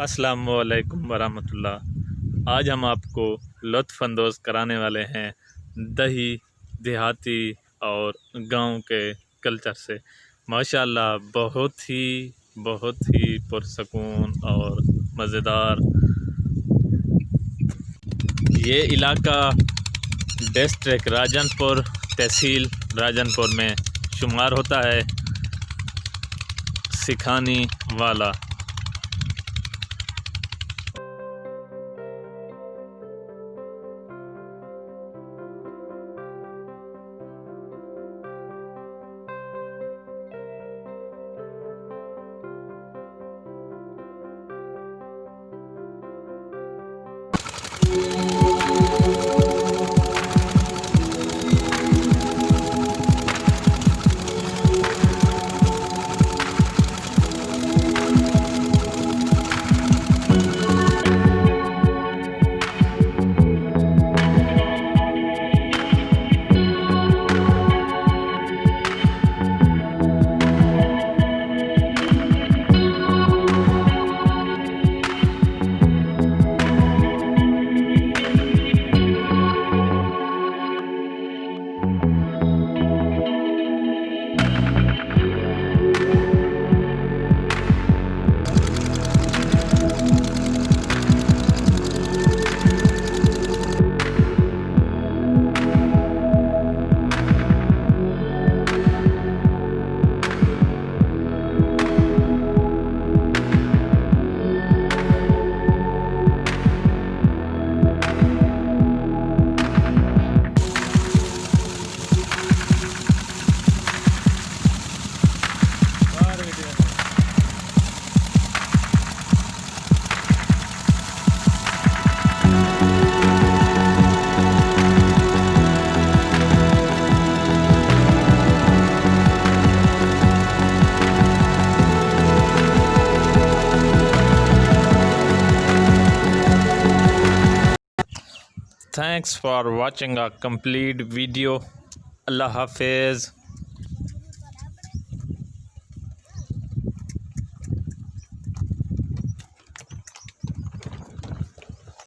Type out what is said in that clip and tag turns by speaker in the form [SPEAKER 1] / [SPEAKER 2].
[SPEAKER 1] अस्सलामुअलैकुम वरहमतुल्लाह। आज हम आपको लुत्फ़अंदोज़ कराने वाले हैं दही, देहाती और गांव के कल्चर से। माशाल्लाह बहुत ही पुरसकून और मज़ेदार ये इलाका डिस्ट्रिक्ट राजनपुर, तहसील राजनपुर में शुमार होता है। सिखानी वाला Thanks for watching a complete video. Allah Hafiz.